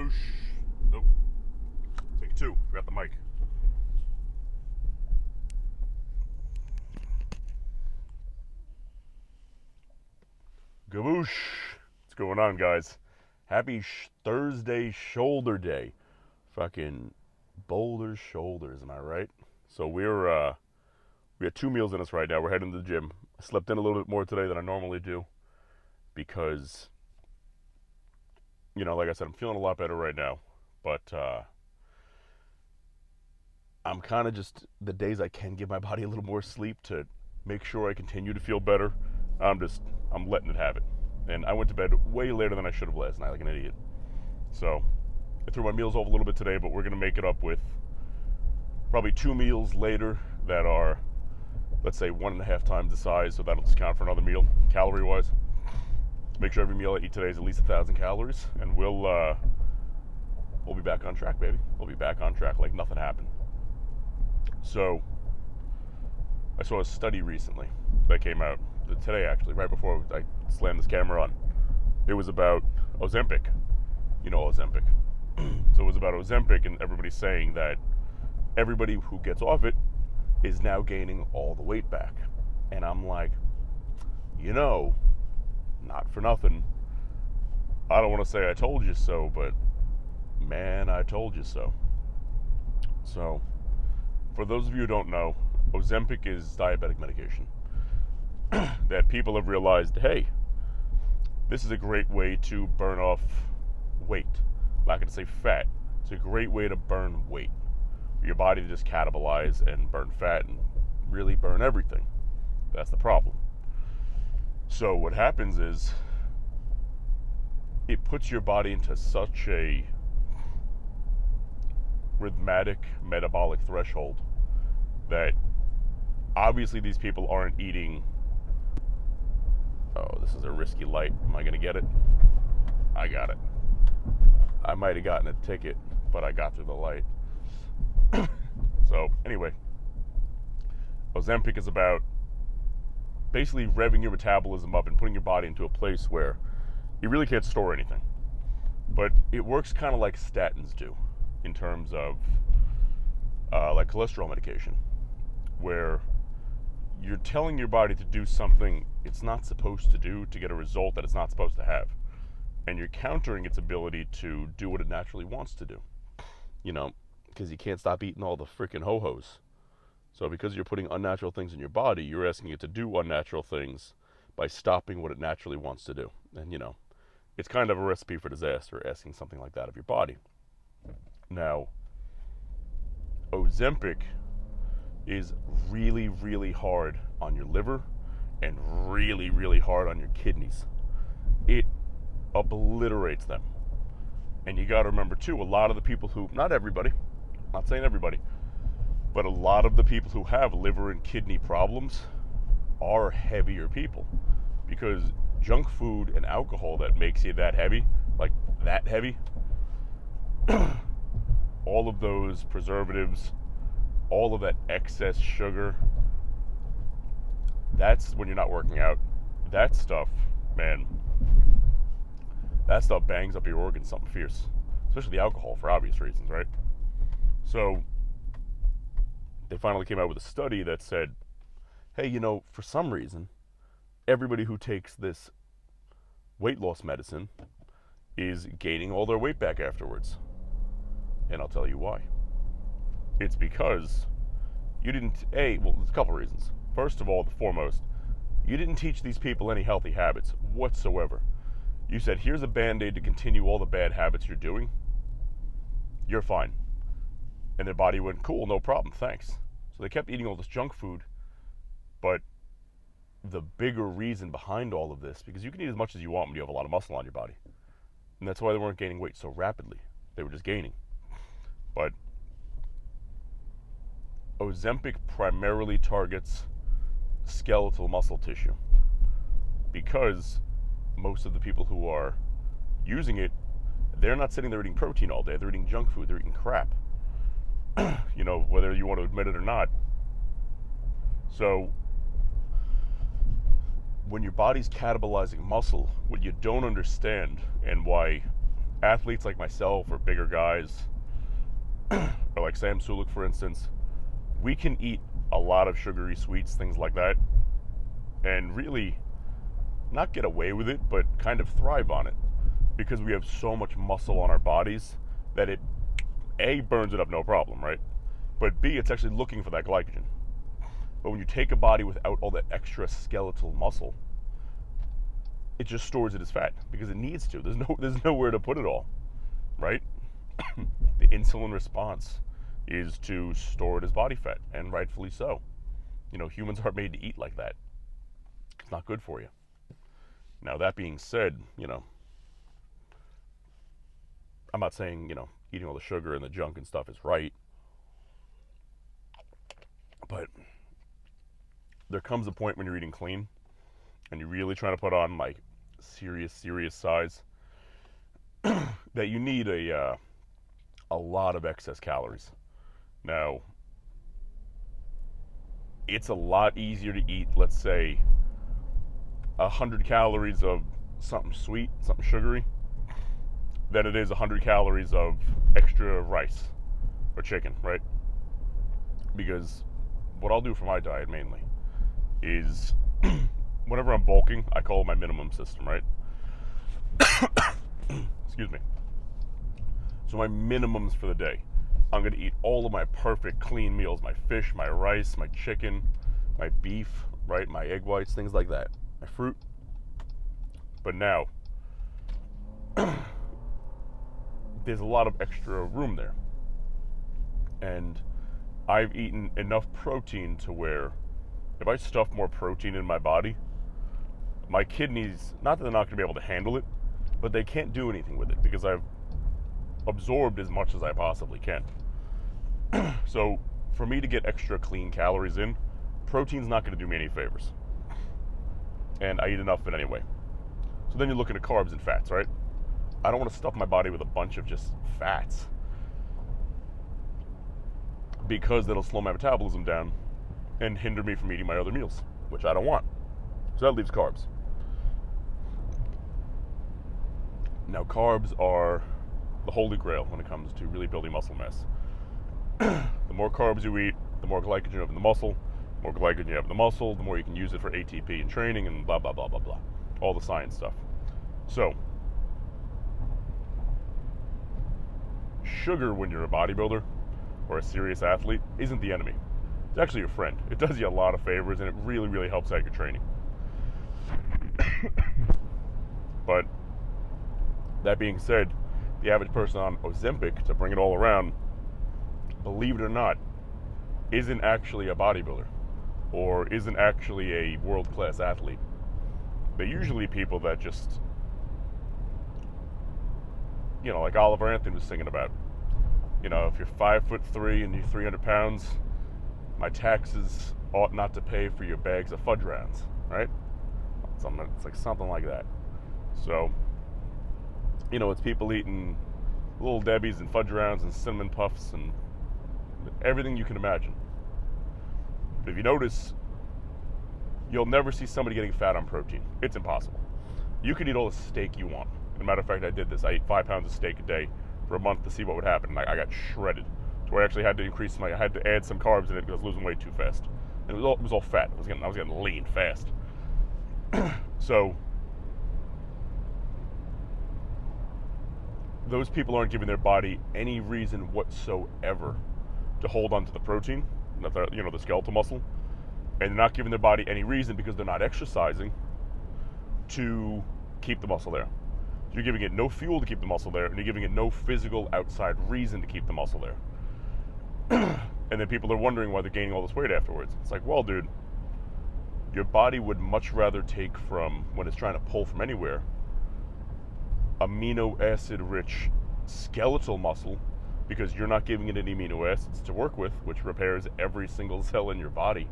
Gaboosh. Nope. Take two. Forgot the mic. Gaboosh. What's going on, guys? Happy Thursday shoulder day. Fucking boulder shoulders, am I right? So we got 2 meals in us right now. We're heading to the gym. I slept in a little bit more today than I normally do because, like I said, I'm feeling a lot better right now. But I'm kind of just, the days I can give my body a little more sleep to make sure I continue to feel better, I'm letting it have it. And I went to bed way later than I should have last night, like an idiot. So I threw my meals off a little bit today, but we're going to make it up with probably 2 meals later that are, let's say, 1.5 times the size, so that'll just count for another meal, calorie-wise. Make sure every meal I eat today is at least 1,000 calories, and we'll be back on track, baby. We'll be back on track like nothing happened. So I saw a study recently that came out today, actually, right before I slammed this camera on. It was about Ozempic. You know Ozempic. So it was about Ozempic, and everybody's saying that everybody who gets off it is now gaining all the weight back. And I'm like, not for nothing, I don't want to say I told you so, but man, I told you so. So, for those of you who don't know, Ozempic is diabetic medication that people have realized, hey, this is a great way to burn off weight. I'm not going to say fat. It's a great way to burn weight. For your body to just catabolize and burn fat and really burn everything. That's the problem. So what happens is it puts your body into such a rhythmic metabolic threshold that obviously these people aren't eating. Oh, this is a risky light. Am I going to get it? I got it. I might have gotten a ticket, but I got through the light. So, anyway, Ozempic is about basically revving your metabolism up and putting your body into a place where you really can't store anything. But it works kind of like statins do in terms of like cholesterol medication, where you're telling your body to do something it's not supposed to do to get a result that it's not supposed to have. And you're countering its ability to do what it naturally wants to do. Because you can't stop eating all the freaking ho-hos. So because you're putting unnatural things in your body, you're asking it to do unnatural things by stopping what it naturally wants to do. And, it's kind of a recipe for disaster, asking something like that of your body. Now, Ozempic is really, really hard on your liver and really, really hard on your kidneys. It obliterates them. And you got to remember, too, a lot of the people who, not everybody, not saying everybody, but a lot of the people who have liver and kidney problems are heavier people, because junk food and alcohol that makes you that heavy, like that heavy, all of those preservatives, all of that excess sugar, that's when you're not working out. That stuff, man, that stuff bangs up your organs something fierce, especially the alcohol for obvious reasons, right? So they finally came out with a study that said, hey, for some reason, everybody who takes this weight loss medicine is gaining all their weight back afterwards. And I'll tell you why. It's because you didn't, there's a couple reasons. First of all, the foremost, you didn't teach these people any healthy habits whatsoever. You said, here's a Band-Aid to continue all the bad habits you're doing. You're fine. And their body went, cool, no problem, thanks. So they kept eating all this junk food. But the bigger reason behind all of this, because you can eat as much as you want when you have a lot of muscle on your body. And that's why they weren't gaining weight so rapidly. They were just gaining. But Ozempic primarily targets skeletal muscle tissue, because most of the people who are using it, they're not sitting there eating protein all day. They're eating junk food. They're eating crap. Whether you want to admit it or not. So when your body's catabolizing muscle, what you don't understand, and why athletes like myself or bigger guys, or like Sam Sulek, for instance, we can eat a lot of sugary sweets, things like that, and really not get away with it, but kind of thrive on it, because we have so much muscle on our bodies that it, A, burns it up no problem, right? But B, it's actually looking for that glycogen. But when you take a body without all that extra skeletal muscle, it just stores it as fat because it needs to. There's nowhere to put it all, right? The insulin response is to store it as body fat, and rightfully so. You know, humans aren't made to eat like that. It's not good for you. Now, that being said, you know, I'm not saying, you know, eating all the sugar and the junk and stuff is right. But there comes a point when you're eating clean and you're really trying to put on like serious size that you need a lot of excess calories. Now, it's a lot easier to eat, let's say, 100 calories of something sweet, something sugary, than it is 100 calories of extra rice or chicken, right? Because what I'll do for my diet mainly is whenever I'm bulking, I call it my minimum system, right? Excuse me. So my minimums for the day, I'm going to eat all of my perfect clean meals, my fish, my rice, my chicken, my beef, right? My egg whites, things like that. My fruit. But now, there's a lot of extra room there. And I've eaten enough protein to where if I stuff more protein in my body, my kidneys, not that they're not going to be able to handle it, but they can't do anything with it because I've absorbed as much as I possibly can. So for me to get extra clean calories in, protein's not going to do me any favors. And I eat enough of it anyway. So then you're looking at carbs and fats, right? I don't want to stuff my body with a bunch of just fats because that'll slow my metabolism down and hinder me from eating my other meals, which I don't want. So that leaves carbs. Now, carbs are the holy grail when it comes to really building muscle mass. The more carbs you eat, the more glycogen you have in the muscle. The more glycogen you have in the muscle, the more you can use it for ATP and training and blah, blah, blah, blah, blah. All the science stuff. So, sugar when you're a bodybuilder or a serious athlete isn't the enemy. It's actually your friend. It does you a lot of favors and it really, really helps out your training. But that being said, the average person on Ozempic, to bring it all around, believe it or not, isn't actually a bodybuilder or isn't actually a world-class athlete. They're usually people that just, you know, like Oliver Anthony was singing about. You know, if you're 5'3" and you're 300 pounds, my taxes ought not to pay for your bags of fudge rounds, right? It's like something like that. So, you know, it's people eating Little Debbie's and fudge rounds and cinnamon puffs and everything you can imagine. But if you notice, you'll never see somebody getting fat on protein. It's impossible. You can eat all the steak you want. As a matter of fact, I did this. I ate 5 pounds of steak a day for a month to see what would happen. And I got shredded to where I actually had to I had to add some carbs in it because I was losing weight too fast. And it was all fat. I was getting lean fast. So those people aren't giving their body any reason whatsoever to hold on to the protein, the skeletal muscle, and they're not giving their body any reason because they're not exercising to keep the muscle there. So you're giving it no fuel to keep the muscle there, and you're giving it no physical outside reason to keep the muscle there. And then people are wondering why they're gaining all this weight afterwards. It's like, well, dude, your body would much rather take from, when it's trying to pull from anywhere, amino acid rich skeletal muscle, because you're not giving it any amino acids to work with, which repairs every single cell in your body.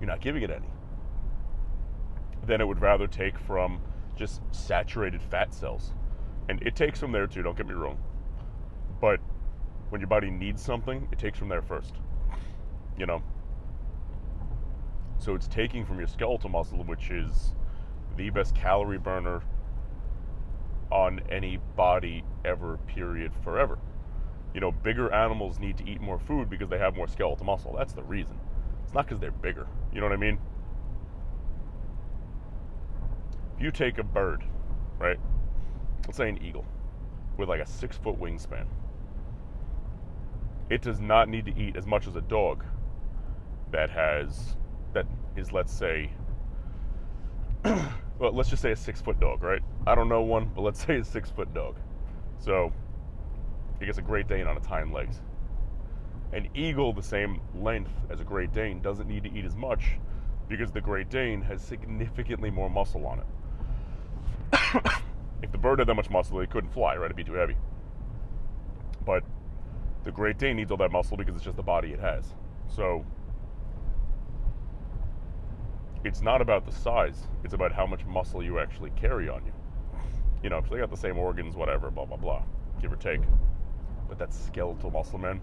You're not giving it any. Then it would rather take from just saturated fat cells. And it takes from there too, don't get me wrong. But when your body needs something, it takes from there first. You know? So it's taking from your skeletal muscle, which is the best calorie burner on any body ever, period, forever. Bigger animals need to eat more food because they have more skeletal muscle. That's the reason. It's not because they're bigger. You know what I mean? If you take a bird, right? Let's say an eagle with like a 6-foot wingspan. It does not need to eat as much as a dog that is, let's say, well, let's just say a 6-foot dog, right? I don't know one, but let's say a 6-foot dog. So it gets a Great Dane on its hind legs. An eagle the same length as a Great Dane doesn't need to eat as much because the Great Dane has significantly more muscle on it. If the bird had that much muscle, it couldn't fly, right? It'd be too heavy. But the Great Dane needs all that muscle because it's just the body it has. So it's not about the size. It's about how much muscle you actually carry on you. Because they got the same organs, whatever, blah, blah, blah, give or take. But that skeletal muscle, man,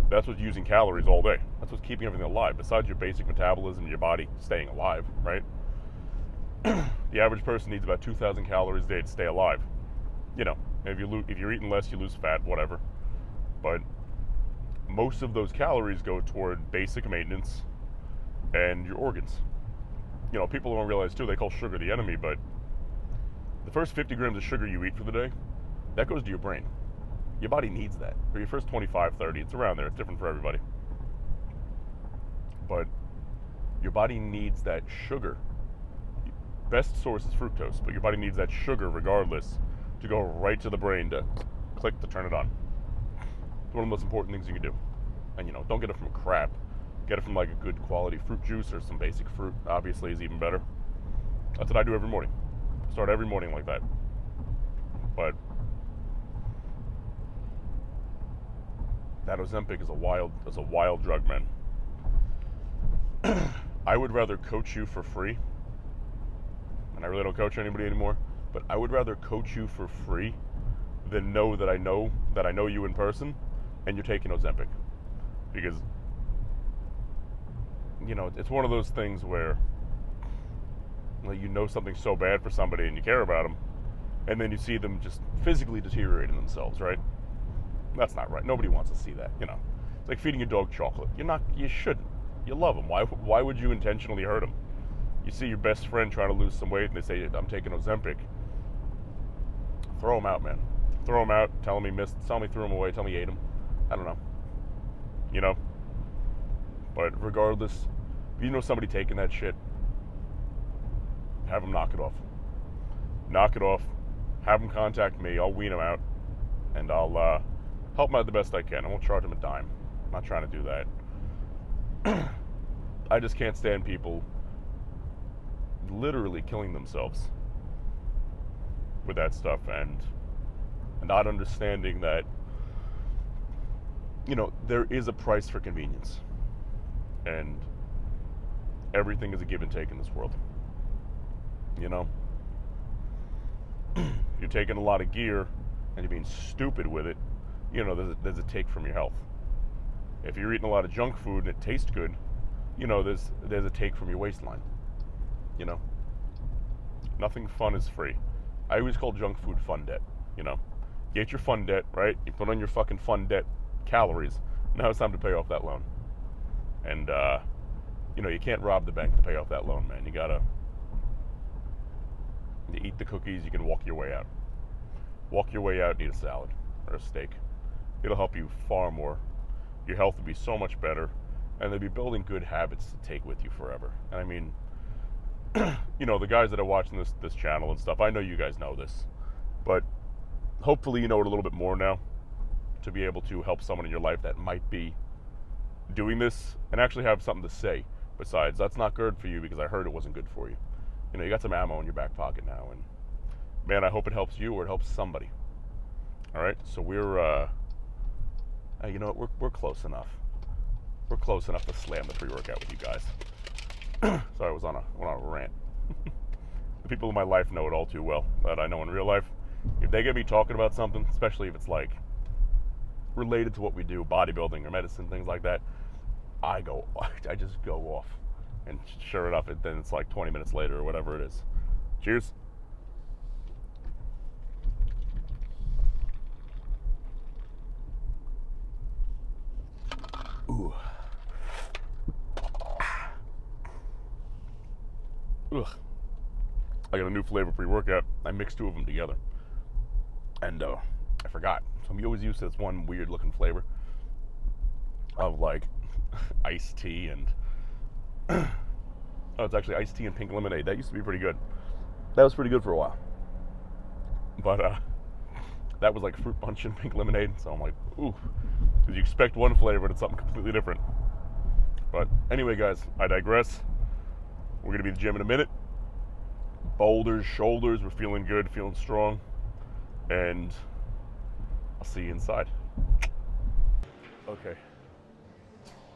that's what's using calories all day. That's what's keeping everything alive. Besides your basic metabolism, your body staying alive, right? The average person needs about 2,000 calories a day to stay alive. If you're eating less, you lose fat, whatever. But most of those calories go toward basic maintenance and your organs. People don't realize too, they call sugar the enemy, but the first 50 grams of sugar you eat for the day, that goes to your brain. Your body needs that. For your first 25, 30, it's around there. It's different for everybody. But your body needs that sugar. Best source is fructose, but your body needs that sugar regardless to go right to the brain to click to turn it on. It's one of the most important things you can do. And don't get it from crap. Get it from like a good quality fruit juice or some basic fruit, obviously, is even better. That's what I do every morning. Start every morning like that. But that Ozempic is a wild drug, man. I would rather coach you for free, and I really don't coach anybody anymore, but I would rather coach you for free than know that I know you in person and you're taking Ozempic. Because it's one of those things where something so bad for somebody and you care about them, and then you see them just physically deteriorating themselves, right? That's not right. Nobody wants to see that. It's like feeding a dog chocolate. You shouldn't. You love them. Why would you intentionally hurt them? You see your best friend trying to lose some weight and they say, I'm taking Ozempic. Throw them out, man. Throw them out. Tell them he missed. Tell me threw them away. Tell me he ate them. I don't know. But regardless, if you know somebody taking that shit, have them knock it off. Knock it off. Have them contact me. I'll wean them out. And I'll help them out the best I can. I won't charge them a dime. I'm not trying to do that. I just can't stand people literally killing themselves with that stuff and not understanding that, there is a price for convenience. And everything is a give and take in this world. You're taking a lot of gear and you're being stupid with it, there's a take from your health. If you're eating a lot of junk food and it tastes good, there's a take from your waistline. Nothing fun is free. I always call junk food fun debt. You get your fun debt, right? You put on your fucking fun debt calories. Now it's time to pay off that loan. And, you can't rob the bank to pay off that loan, man. You eat the cookies, you can walk your way out. Walk your way out and eat a salad or a steak. It'll help you far more. Your health will be so much better, and they'll be building good habits to take with you forever. And I mean, the guys that are watching this channel and stuff, I know you guys know this, but hopefully you know it a little bit more now to be able to help someone in your life that might be doing this and actually have something to say besides, that's not good for you because I heard it wasn't good for you. You got some ammo in your back pocket now, and man, I hope it helps you or it helps somebody. All right, so we're close enough. We're close enough to slam the pre-workout with you guys. Sorry, I went on a rant. The people in my life know it all too well, that I know in real life. If they get me talking about something, especially if it's like related to what we do, bodybuilding or medicine, things like that, I just go off. And sure enough, then it's like 20 minutes later or whatever it is. Cheers. Ooh. Ugh. I got a new flavor pre-workout. I mixed two of them together. And I forgot. So I'm always used to this one weird looking flavor of like iced tea and oh, it's actually iced tea and pink lemonade. That used to be pretty good. That was pretty good for a while. But that was like fruit punch and pink lemonade. So I'm like, ooh, because you expect one flavor and it's something completely different. But anyway, guys, I digress. We're gonna be at the gym in a minute. Boulders, shoulders, we're feeling good, feeling strong. And I'll see you inside. Okay.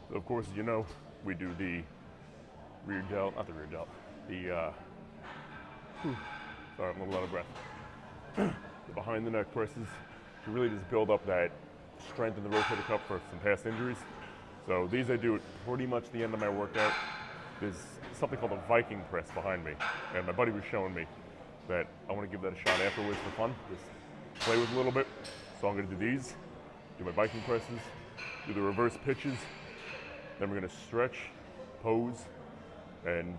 So of course, as you know, we do the rear delt, not the rear delt, the, sorry, I'm a little out of breath. The behind the neck presses to really just build up that strength in the rotator cuff for some past injuries. So these I do at pretty much the end of my workout. There's something called a Viking press behind me, and my buddy was showing me that I want to give that a shot afterwards for fun, just play with it a little bit. So I'm going to do these, do my Viking presses, do the reverse pitches, then we're going to stretch, pose, and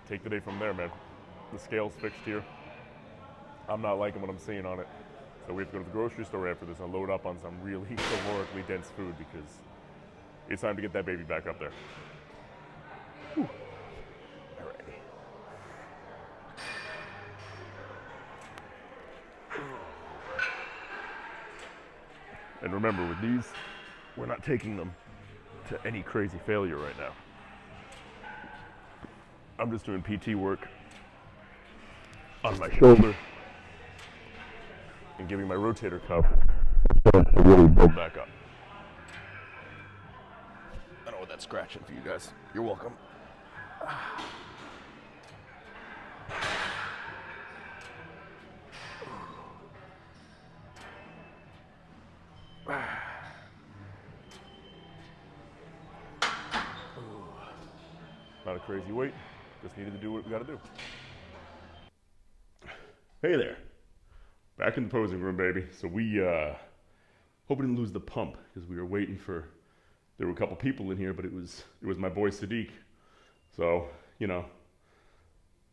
take the day from there, man. The scale's fixed here. I'm not liking what I'm seeing on it, so we have to go to the grocery store after this and load up on some really calorically dense food because it's time to get that baby back up there. Whew. Alrighty. And remember, with these, we're not taking them to any crazy failure right now. I'm just doing PT work on my shoulder and giving my rotator cuff to really build back up. I don't know what that's scratching for you guys. You're welcome. Not a crazy weight, just needed to do what we gotta do. Hey there, back in the posing room, baby. So we hope we didn't lose the pump because we were waiting for, there were a couple people in here, but it was my boy Sadiq. So, you know,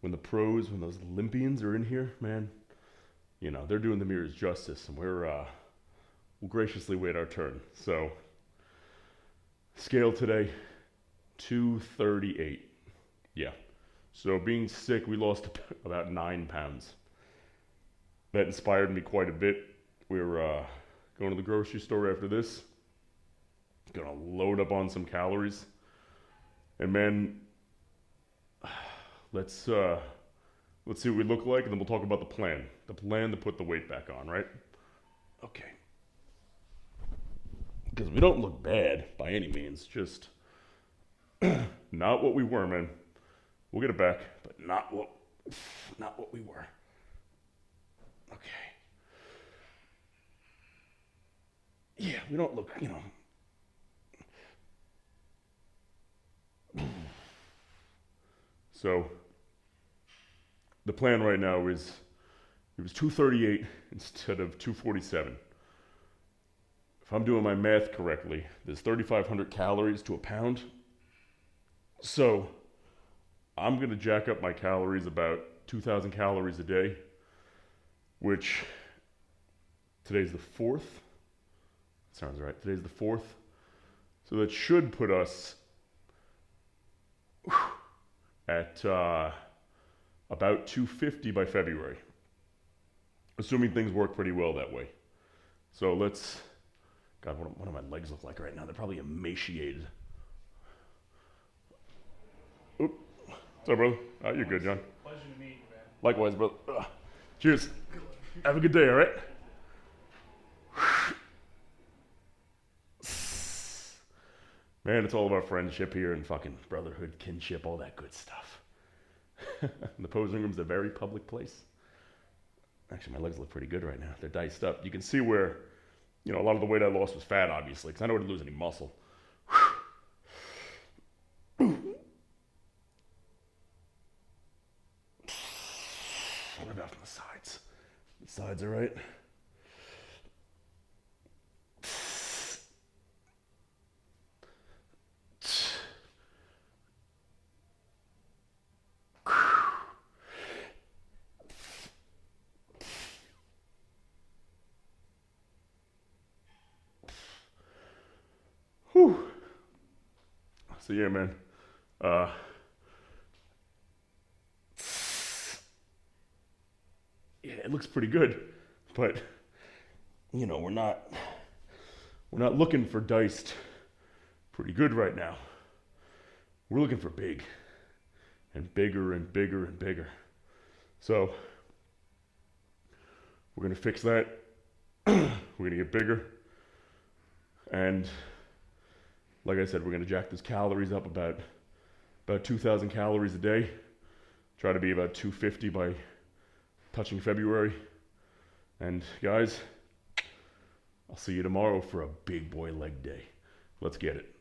when the pros, when those Olympians are in here, man, you know, they're doing the mirrors justice, and we'll graciously wait our turn. So, scale today, 238. Yeah. So being sick, we lost about 9 pounds. That inspired me quite a bit. We're going to the grocery store after this. Gonna load up on some calories. And man, let's see what we look like, and then we'll talk about the plan. The plan to put the weight back on, right? Okay. Because we don't look bad by any means, just not what we were, man. We'll get it back, but not what we were. Okay. Yeah, we don't look, you know. So the plan right now is it was 238 instead of 247. If I'm doing my math correctly, there's 3,500 calories to a pound. So I'm going to jack up my calories about 2,000 calories a day, which today's the 4th. Sounds right. Today's the 4th. So that should put us at about 250 by February, assuming things work pretty well that way. So let's, God, what do my legs look like right now? They're probably emaciated. Oop. What's up, brother? Oh, you're good, John. Pleasure to meet you, man. Likewise, brother. Cheers. Have a good day, all right? Man, it's all about friendship here and fucking brotherhood, kinship, all that good stuff. The posing room's a very public place. Actually, my legs look pretty good right now. They're diced up. You can see where, you know, a lot of the weight I lost was fat, obviously, because I didn't lose any muscle. What about from the sides? The sides are right. So yeah, man. Uh, yeah, it looks pretty good, but you know, we're not looking for diced pretty good right now. We're looking for big and bigger and bigger and bigger. So we're gonna fix that. We're gonna get bigger, and like I said, we're gonna jack those calories up about 2,000 calories a day. Try to be about 250 by touching February. And guys, I'll see you tomorrow for a big boy leg day. Let's get it.